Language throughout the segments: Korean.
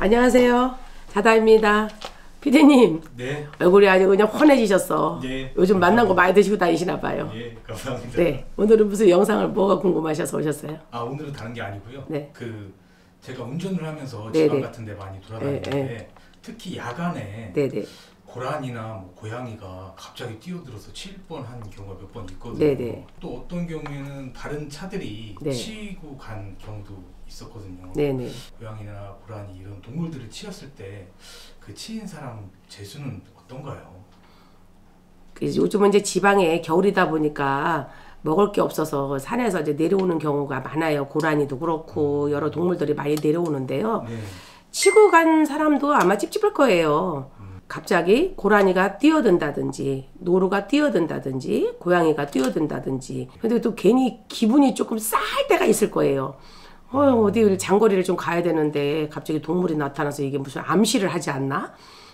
안녕하세요. 자다입니다. 피디님. 네. 얼굴이 아주 그냥 환해지셨어. 네. 요즘 만난 거 많이 드시고 다니시나 봐요. 예, 감사합니다. 네. 오늘은 무슨 영상을 뭐가 궁금하셔서 오셨어요? 아, 오늘은 다른 게 아니고요. 네. 제가 운전을 하면서 네네. 지방 같은 데 많이 돌아다니는데 네. 특히 야간에 네네. 고라니나 뭐 고양이가 갑자기 뛰어들어서 칠 뻔한 경우가 몇 번 있거든요. 네네. 또 어떤 경우에는 다른 차들이 네. 치고 간 경우도 있었거든요. 네네. 고양이나 고라니 이런 동물들을 치었을 때 그 치인 사람 재수는 어떤가요? 요즘은 이제 지방에 겨울이다 보니까 먹을 게 없어서 산에서 이제 내려오는 경우가 많아요. 고라니도 그렇고 여러 동물들이 많이 내려오는데요. 네. 치고 간 사람도 아마 찝찝할 거예요. 갑자기 고라니가 뛰어든다든지 노루가 뛰어든다든지 고양이가 뛰어든다든지 근데 또 괜히 기분이 조금 쌀 때가 있을 거예요. 어디 장거리를 좀 가야 되는데 갑자기 동물이 나타나서 이게 무슨 암시를 하지 않나?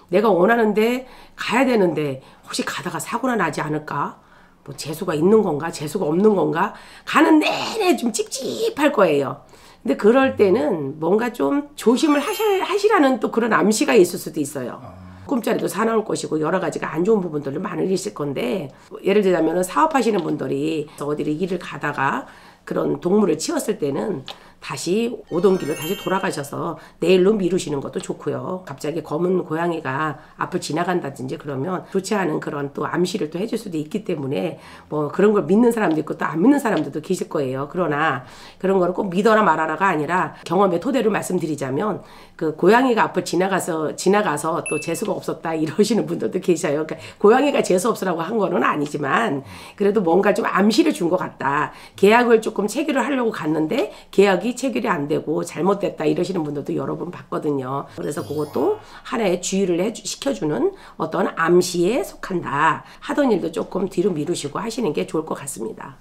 내가 원하는데 가야 되는데 혹시 가다가 사고나 나지 않을까? 뭐 재수가 있는 건가? 재수가 없는 건가? 가는 내내 좀 찝찝할 거예요. 근데 그럴 때는 뭔가 좀 조심을 하시라는 또 그런 암시가 있을 수도 있어요. 꿈자리도 사나울 것이고 여러 가지가 안 좋은 부분들도 많이 있을 건데 예를 들자면 사업하시는 분들이 어디를 일을 가다가 그런 동물을 치웠을 때는 다시 오던 길로 다시 돌아가셔서 내일로 미루시는 것도 좋고요. 갑자기 검은 고양이가 앞을 지나간다든지 그러면 좋지 않은 그런 또 암시를 또 해줄 수도 있기 때문에 뭐 그런 걸 믿는 사람도 있고 또 안 믿는 사람들도 계실 거예요. 그러나 그런 거를 꼭 믿어라 말아라가 아니라 경험의 토대로 말씀드리자면 그 고양이가 앞을 지나가서 또 재수가 없었다 이러시는 분들도 계셔요. 그러니까 고양이가 재수 없으라고 한 거는 아니지만 그래도 뭔가 좀 암시를 준 것 같다. 계약을 조금 체결을 하려고 갔는데 계약이 체결이 안 되고 잘못됐다 이러시는 분들도 여러 번 봤거든요. 그래서 그것도 하나의 주의를 시켜주는 어떤 암시에 속한다. 하던 일도 조금 뒤로 미루시고 하시는 게 좋을 것 같습니다.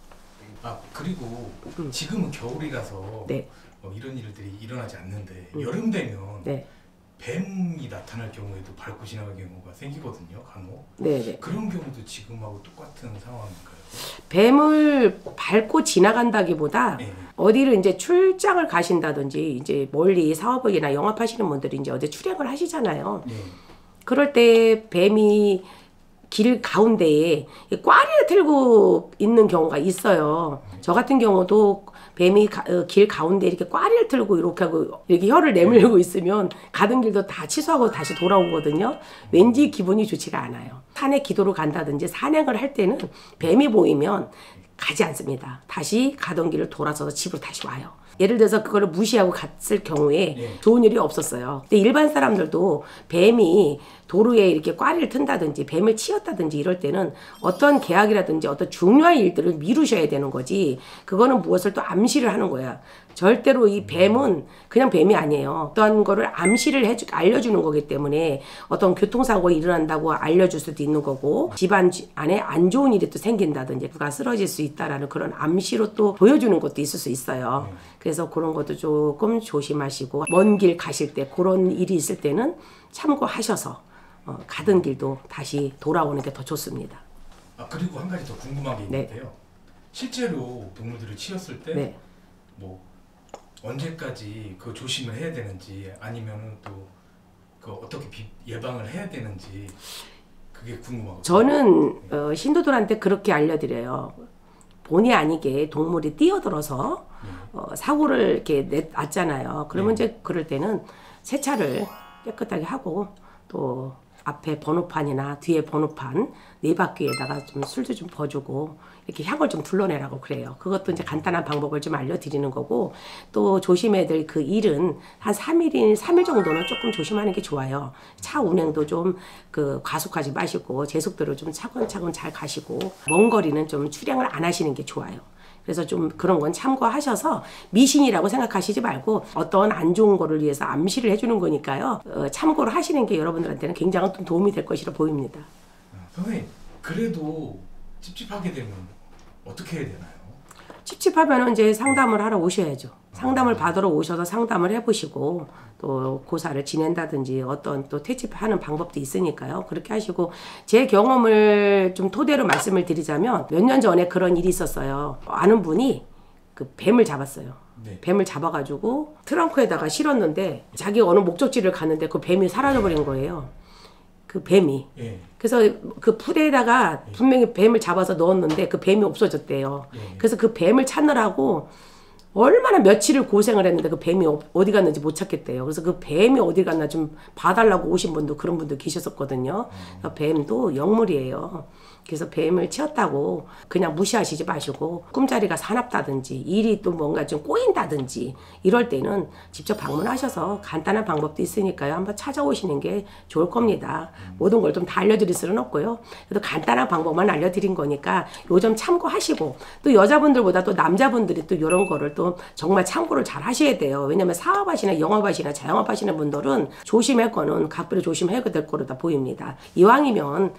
아, 그리고 지금은 겨울이라서 네. 이런 일들이 일어나지 않는데 여름 되면 네. 뱀이 나타날 경우에도 밟고 지나갈 경우가 생기거든요, 간혹. 네네. 그런 경우도 지금하고 똑같은 상황인가요? 뱀을 밟고 지나간다기보다 네. 어디를 이제 출장을 가신다든지 이제 멀리 사업이나 영업하시는 분들이 이제 어디 출행을 하시잖아요. 네. 그럴 때 뱀이 길 가운데에 꽈리를 틀고 있는 경우가 있어요. 저 같은 경우도 뱀이 길 가운데 이렇게 꽈리를 틀고 이렇게 하고 이렇게 혀를 내밀고 있으면 가던 길도 다 취소하고 다시 돌아오거든요. 왠지 기분이 좋지가 않아요. 산에 기도를 간다든지 산행을 할 때는 뱀이 보이면 가지 않습니다. 다시 가던 길을 돌아서서 집으로 다시 와요. 예를 들어서 그거를 무시하고 갔을 경우에 좋은 일이 없었어요. 근데 일반 사람들도 뱀이 도로에 이렇게 꽈리를 튼다든지 뱀을 치었다든지 이럴 때는 어떤 계약이라든지 어떤 중요한 일들을 미루셔야 되는 거지 그거는 무엇을 또 암시를 하는 거야. 절대로 이 뱀은 그냥 뱀이 아니에요. 어떤 거를 암시를 알려주는 거기 때문에 어떤 교통사고가 일어난다고 알려줄 수도 있는 거고 집안 안에 안 좋은 일이 또 생긴다든지 누가 쓰러질 수 있다라는 그런 암시로 또 보여주는 것도 있을 수 있어요. 그래서 그런 것도 조금 조심하시고 먼 길 가실 때 그런 일이 있을 때는 참고하셔서 가던 길도 다시 돌아오는 게 더 좋습니다. 아, 그리고 한 가지 더 궁금한 게 있는데요. 네. 실제로 동물들을 치었을 때 네. 뭐 언제까지 그 조심을 해야 되는지 아니면은 또 그 어떻게 예방을 해야 되는지 그게 궁금하거든요. 저는 신도들한테 그렇게 알려드려요. 본의 아니게 동물이 뛰어들어서 사고를 이렇게 났잖아요. 그러면 이제 그럴 때는 세차를 깨끗하게 하고 또 앞에 번호판이나 뒤에 번호판 네 바퀴에다가 좀 술도 좀 버주고 이렇게 향을 좀 둘러내라고 그래요. 그것도 이제 간단한 방법을 좀 알려드리는 거고 또 조심해야 될 그 일은 한 3일 정도는 조금 조심하는 게 좋아요. 차 운행도 좀 그 과속하지 마시고 제속도를 좀 차근차근 잘 가시고 먼 거리는 좀 출행을 안 하시는 게 좋아요. 그래서 좀 그런 건 참고하셔서 미신이라고 생각하시지 말고 어떤 안 좋은 거를 위해서 암시를 해주는 거니까요. 참고를 하시는 게 여러분들한테는 굉장히 도움이 될 것이라 보입니다. 선생님, 그래도 찝찝하게 되면 어떻게 해야 되나요? 찝찝하면 이제 상담을 하러 오셔야죠. 상담을 받으러 오셔서 상담을 해보시고 또 고사를 지낸다든지 어떤 또 퇴치하는 방법도 있으니까요. 그렇게 하시고 제 경험을 좀 토대로 말씀을 드리자면 몇 년 전에 그런 일이 있었어요. 아는 분이 그 뱀을 잡았어요. 네. 뱀을 잡아가지고 트렁크에다가 실었는데 자기 어느 목적지를 갔는데 그 뱀이 사라져버린 거예요. 그 뱀이. 예. 그래서 그 푸대에다가 분명히 뱀을 잡아서 넣었는데 그 뱀이 없어졌대요. 예. 그래서 그 뱀을 찾느라고 얼마나 며칠을 고생을 했는데 그 뱀이 어디 갔는지 못 찾겠대요. 그래서 그 뱀이 어디 갔나 좀 봐달라고 오신 분도 그런 분도 계셨었거든요. 뱀도 영물이에요. 그래서 뱀을 치웠다고 그냥 무시하시지 마시고 꿈자리가 사납다든지 일이 또 뭔가 좀 꼬인다든지 이럴 때는 직접 방문하셔서 간단한 방법도 있으니까요. 한번 찾아오시는 게 좋을 겁니다. 모든 걸 좀 다 알려드릴 수는 없고요. 그래도 간단한 방법만 알려드린 거니까 요점 참고하시고 또 여자분들보다 또 남자분들이 또 이런 거를 또 정말 참고를 잘 하셔야 돼요. 왜냐면 사업하시나 영업하시나 자영업하시는 분들은 조심할 거는 각별히 조심해야 될 거로 다 보입니다. 이왕이면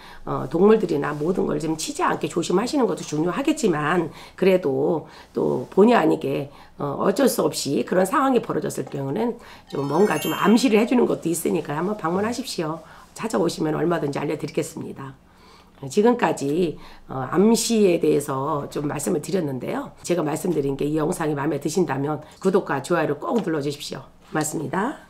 동물들이나 모든 걸 좀 치지 않게 조심하시는 것도 중요하겠지만 그래도 또 본의 아니게 어쩔 수 없이 그런 상황이 벌어졌을 경우는 좀 뭔가 좀 암시를 해주는 것도 있으니까 한번 방문하십시오. 찾아오시면 얼마든지 알려드리겠습니다. 지금까지 암시에 대해서 좀 말씀을 드렸는데요. 제가 말씀드린 게 이 영상이 마음에 드신다면 구독과 좋아요를 꼭 눌러주십시오. 고맙습니다.